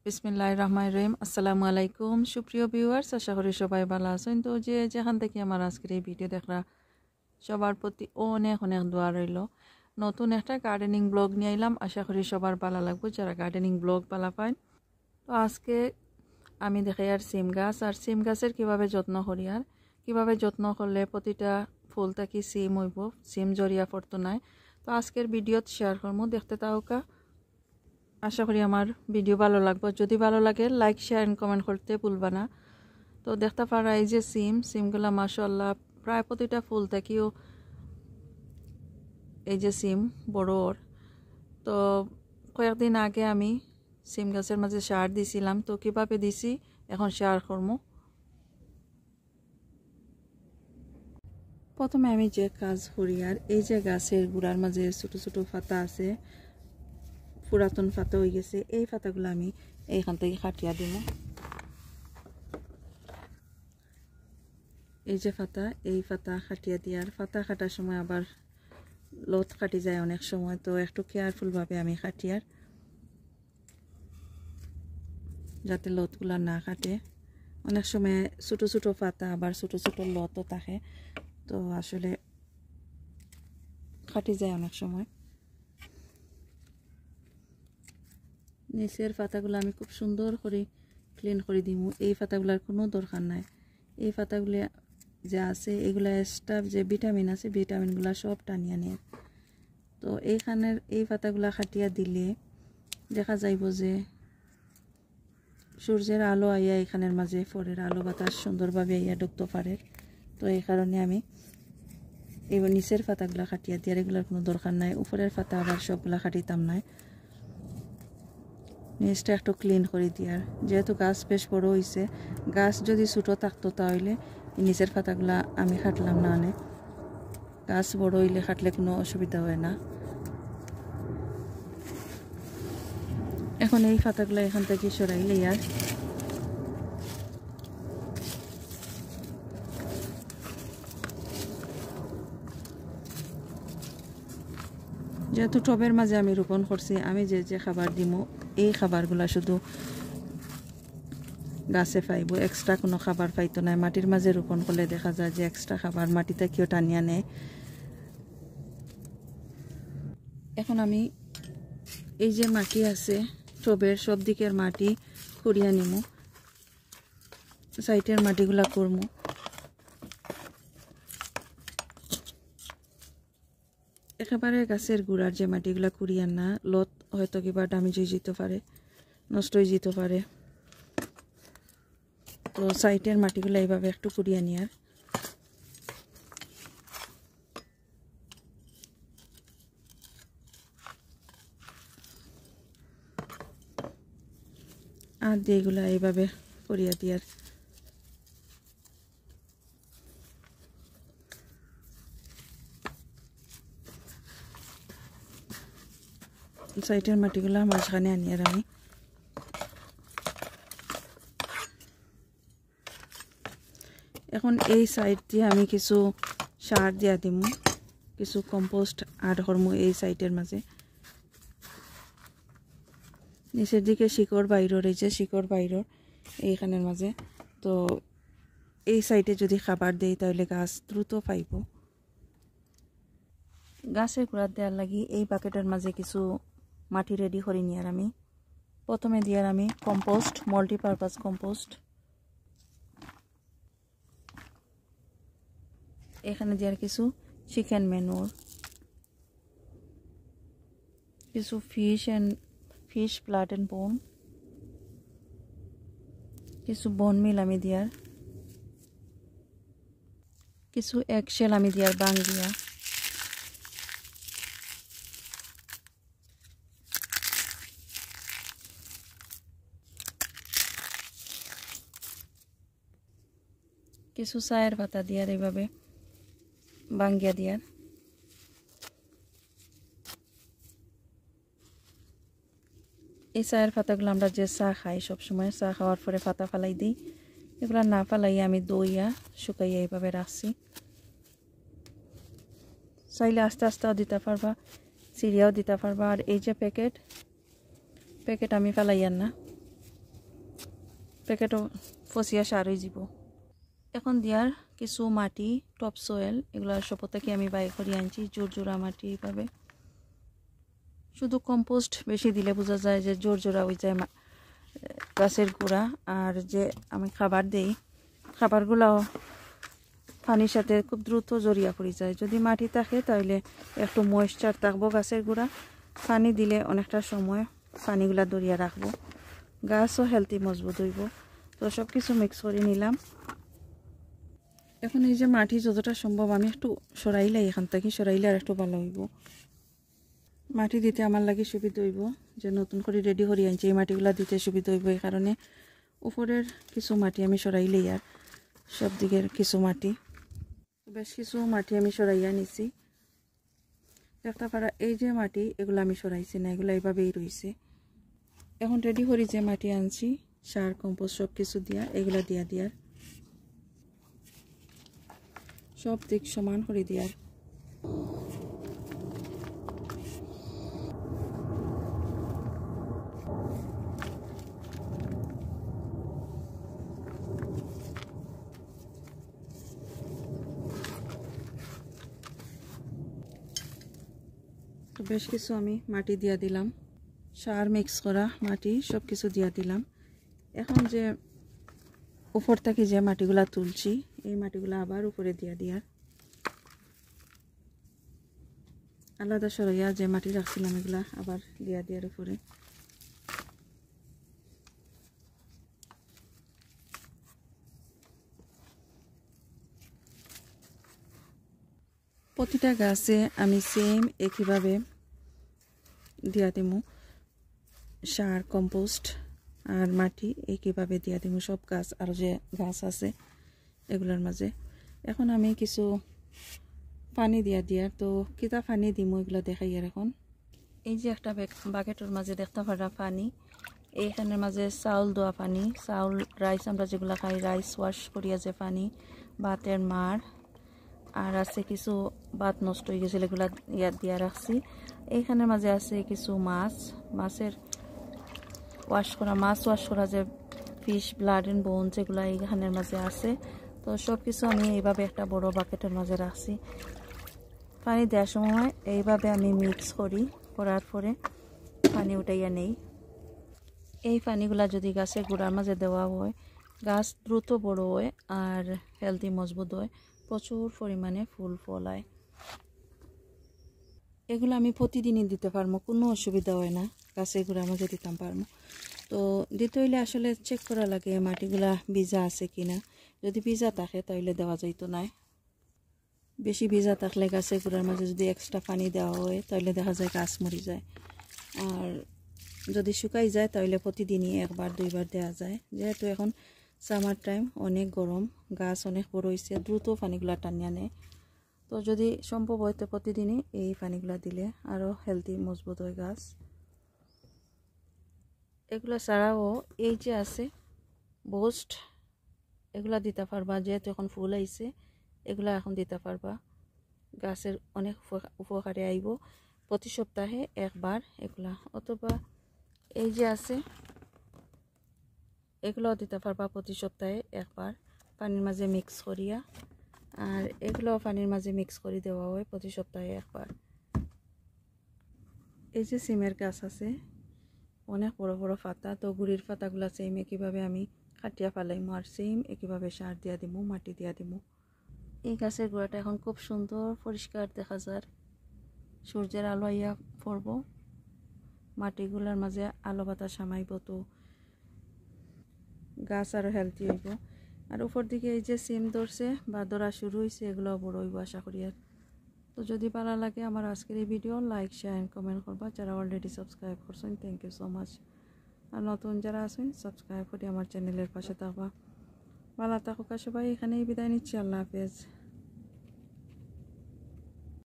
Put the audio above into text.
বিসমিল্লাহির রহমানির রহিম। আসসালামু আলাইকুম সুপ্রিয় ভিউয়ার্স, আশা করি সবাই ভালো আছেন। তো যেখান থেকে আমার আজকের এই ভিডিও দেখরা সবার প্রতি অনেক অনেক দোয়া রইল। নতুন একটা গার্ডেনিং ব্লগ নিয়ে এলাম, আশা করি সবার ভালো লাগবে যারা গার্ডেনিং ব্লগ ভালো পায়। তো আজকে আমি দেখাই আর সিম গাছ, আর সিম গাছের কীভাবে যত্ন করি আর কীভাবে যত্ন করলে প্রতিটা ফুল থাকি সিম হইব, সিম জড়িয়া পড়তো নাই। তো আজকের ভিডিওত শেয়ার করবো, দেখতে তাওকা। আশা করি আমার ভিডিও ভালো লাগবে। যদি ভালো লাগে লাইক শেয়ার এন্ড কমেন্ট করতে ভুলবা না। তো দেখতে পারা এই যে সিমগুলা মাশাআল্লাহ প্রায় প্রতিটা ফুল থেকেও এই যে সিম বড়। তো কয়েকদিন আগে আমি সিম গাছের মাঝে সার দিছিলাম, তো কিভাবে দিছি এখন শেয়ার করবো। প্রথমে আমি যে কাজ করি আর এই যে গাছের গুড়ার মাঝে ছোট ছোট পাতা আছে, পুরাতন পাতা হয়ে গেছে, এই পাতাগুলো আমি এইখান থেকে কাটিয়া দিব। এই যে পাতা, এই পাতা কাটিয়া দিয়ার, পাতা কাটার সময় আবার লত কাটি যায় অনেক সময়, তো একটু কেয়ারফুলভাবে আমি কাটিয়ার যাতে লতগুলা না কাটে। অনেক সময় ছোট ছোট পাতা আবার ছোট ছোট লতও থাকে, তো আসলে কাটি যায় অনেক সময়। নিচের পাতাগুলো আমি খুব সুন্দর করে ক্লিন করে দিব। এই পাতাগুলার কোনো দরকার নাই। এই পাতাগুলো যা আছে এগুলা এক্সট্রা যে ভিটামিন আছে, ভিটামিনগুলা সব টানিয়া নেয়। তো এইখানের এই পাতাগুলা কাটিয়া দিলে দেখা যাইব যে সূর্যের আলো আইয়া এখানের মাঝে ফরের আলো বাতাস সুন্দরভাবে আইয়া ঢুকতে পারে। তো এই কারণে আমি এই নিচের পাতাগুলা কাটিয়া দিয়ে, এগুলার কোনো দরকার নাই। উপরের পাতা আবার সবগুলা কাটিতাম নাই, নিচটা একটু ক্লিন করে দিয়ার। যেহেতু গাছ বেশ বড় হয়েছে, গাছ যদি ছোটো থাকতো তাহলে নিচের পাতাগুলা আমি কাটলাম না। অনেক গাছ বড় হইলে কাটলে কোনো অসুবিধা হয় না। এখন এই পাতাগুলো এখান থেকে সরাইলে আর যেহেতু টবের মাঝে আমি রোপণ করছি, আমি যে যে খাবার দিব এই খাবারগুলা শুধু গাছে পাইব, এক্সট্রা কোনো খাবার পাইতো না। মাটির মাঝে রোপণ করলে দেখা যায় যে এক্সট্রা খাবার মাটিতে কেউ টানিয়া নেয়। এখন আমি এই যে মাটি আছে টবের সব দিকের মাটি খুঁড়িয়া নিব, সাইডের মাটিগুলা করবো। একেবারে গাছের গুড়ার যে মাটিগুলা কুড়িয়া না, লত হয়তো কিবা ড্যামেজ হয়ে যেতে পারে, নষ্ট হয়ে যেতে পারে। তো সাইডের মাটিগুলা এইভাবে একটু কুড়িয়া নিয়ার। আর দিয়ে এগুলা এইভাবে করিয়া দিয়ার। সাইডের মাটিগুলা মাঝখানে আনিয়ার আমি এখন এই সাইড দিয়ে আমি কিছু সার দিয়া দিম, কিছু কম্পোস্ট আড করমু এই সাইডের মাঝে। নিচের দিকে শিকড় বাইরের, এই যে শিকড় বাইরের এইখানের মাঝে, তো এই সাইডে যদি খাবার দেই তাহলে গাছ দ্রুত পাইব। গাছের গোড়া দেওয়ার লাগি এই বাকেটের মাঝে কিছু মাটি রেডি করে নিয়ার আমি প্রথমে দিয়ার আমি কম্পোস্ট, মাল্টিপারপাস কম্পোস্ট। এখানে দেওয়ার কিছু চিকেন ম্যানুর, কিছু ফিশ ব্লাড এন্ড বোন, কিছু বোন মিল আমি দিয়ার, কিছু এগশেল আমি দিয়ার বাং দিয়া, কিছু চায়ের পাতা দিয়ার এইভাবে বাঙ্গিয়া দিয়ার। এই চায়ের পাতাগুলো আমরা যে চা খাই সবসময়, চা খাওয়ার পরে পাতা ফালাই দিই, এগুলো না ফালাইয়া আমি দইয়া শুকাইয়া এইভাবে রাখছি। চাইলে আস্তে আস্তেও দিতে পারবা, সিরিয়াও দিতে পারবা। আর এই যে প্যাকেট আমি ফেলাইয়ার না, প্যাকেটও ফসিয়া সার হয়ে যাব। এখন দিয়ার কিছু মাটি টপ সয়েল এগুলো সব থেকে আমি বাই করে আনছি, জোরজোড়া মাটি এইভাবে। শুধু কম্পোস্ট বেশি দিলে বোঝা যায় যে জোরজোড়া হয়ে যায় গাছের গোড়া। আর যে আমি খাবার দেই, খাবারগুলাও পানির সাথে খুব দ্রুত জড়িয়ে পড়ে যায়। যদি মাটি থাকে তাহলে একটু ময়েশ্চার থাকবো গাছের গোড়া, পানি দিলে অনেকটা সময় পানিগুলা দরিয়া রাখবো, গাছও হেলদি মজবুত হইব। তো সব কিছু মিক্স করে নিলাম। এখন এই যে মাটি যতটা সম্ভব আমি একটু সরাইলাই, এখান থেকে সরাইলে আর একটু ভালো হইব। মাটি দিতে আমার লাগে সুবিধা হইব, যে নতুন করে রেডি করে আনছি এই মাটিগুলা দিতে সুবিধা হইব। এই কারণে উপরের কিছু মাটি আমি সরাইলাই, আর সব দিকের কিছু মাটি, বেশ কিছু মাটি আমি সরাইয়া নিছি। দেখতে পারা এই যে মাটি এগুলো আমি সরাইছি না, এগুলো এইভাবেই রয়েছে। এখন রেডি করি যে মাটি আনছি সার কম্পোস্ট সব কিছু দিয়া, এগুলা দিয়ার সব দিক সমান করে দিয়ার। তো বেশ কিছু আমি মাটি দিয়া দিলাম, সার মিক্স করা মাটি সব কিছু দিয়া দিলাম। এখন যে উপর থেকে যে মাটিগুলা তুলছি এই মাটিগুলা আবার উপরে দিয়ার, আলাদা সরাইয়া যে মাটি রাখছিলাম এগুলা আবার দিয়ার উপরে। প্রতিটা গাছে আমি সেম একইভাবে দিয়া দিমু সার কম্পোস্ট আর মাটি, একইভাবে দিয়া দিমু সব গাছ আর যে গাছ আছে এগুলোর মাঝে। এখন আমি কিছু পানি দিয়ার, তো কিতা পানি দিমু এগুলো দেখাই। আর এখন এই যে একটা বাকেটের মাঝে দেখতে পারা পানি, এইখানের মাঝে চাউল দেওয়া পানি, চাউল রাইস আমরা যেগুলো খাই রাইস ওয়াশ করিয়া যে পানি, ভাতের মার, আর আছে কিছু ভাত নষ্ট হয়ে গেছিল এগুলা ইয়াত দিয়া রাখছি। এইখানের মাঝে আছে কিছু মাছের ওয়াশ করা যে ফিশ ব্লাড এন্ড বোন যেগুলো এইখানের মাঝে আছে। তো সব কিছু আমি এইভাবে একটা বড় বাকেটের মাঝে রাখছি। পানি দেওয়ার সময় এইভাবে আমি মিক্স করার পরে পানি উঠাইয়া নেই। এই পানিগুলা যদি গাছের গোড়ার মাঝে দেওয়া হয় গাছ দ্রুত বড় হয় আর হেলদি মজবুত হয়, প্রচুর পরিমাণে ফুল ফলায়। এগুলো আমি প্রতিদিনই দিতে পারবো, কোনো অসুবিধা হয় না, গাছের গোড়ার মাঝে দিতাম পারবো। তো দিতে হইলে আসলে চেক করা লাগে মাটিগুলা ভিজা আছে কিনা, যদি ভিজা থাকে তাহলে দেওয়া যাইতো না। বেশি ভিজা থাকলে গাছের গোড়ার মাঝে যদি এক্সট্রা পানি দেওয়া হয় তাহলে দেখা যায় গাছ মরে যায়। আর যদি শুকাই যায় তাহলে প্রতিদিনই একবার দুইবার দেওয়া যায়। যেহেতু এখন সামার টাইম, অনেক গরম, গাছ অনেক বড় হয়েছে, দ্রুত পানিগুলা টানিয়া নেয়। তো যদি সম্ভব হয় তো প্রতিদিনই এই পানিগুলা দিলে আরও হেলদি মজবুত হয় গাছ। এগুলো ছাড়াও এই যে আছে বুস্ট, এগুলা দিতে পারবা, যেহেতু এখন ফুল আইছে এগুলা এখন দিতে পারবা, গাছের অনেক উপকারে আইব। প্রতি সপ্তাহে একবার এগুলা, অথবা এই যে আছে এগুলো দিতে পারবা প্রতি সপ্তাহে একবার পানির মাঝে মিক্স করিয়া। আর এগুলো পানির মাঝে মিক্স করে দেওয়া হয় প্রতি সপ্তাহে একবার। এই যে সিমের গাছ আছে অনেক বড় বড় পাতা, তো গুড়ির পাতাগুলা সেম একইভাবে আমি কাটিয়া ফেলাইমু আর সেম একইভাবে সার দিয়া দিমু, মাটি দিয়া দিমু। এই গাছের গোড়াটা এখন খুব সুন্দর পরিষ্কার দেখা যায়, সূর্যের আলো আইয়া পড়ব, মাটিগুলার মাঝে আলো বাতাস সামাইব, তো গাছ আরও হেলদি হইব। আর উপর দিকে এই যে সিম ধরছে বা ধরা শুরু হয়েছে এগুলো বড় হইব আশা করি। আর তো যদি ভালো লাগে আমার আজকের এই video like share and comment করবা, যারা অলরেডি সাবস্ক্রাইব করছেন থ্যাংক ইউ সো মাচ। আর নতুন যারা আছেন সাবস্ক্রাইব করে আমার চ্যানেলের পাশে থাকবা। ভালো থাকুক সবাই, এখানেই বিদায় নিচ্ছি, আল্লাহ হাফেজ।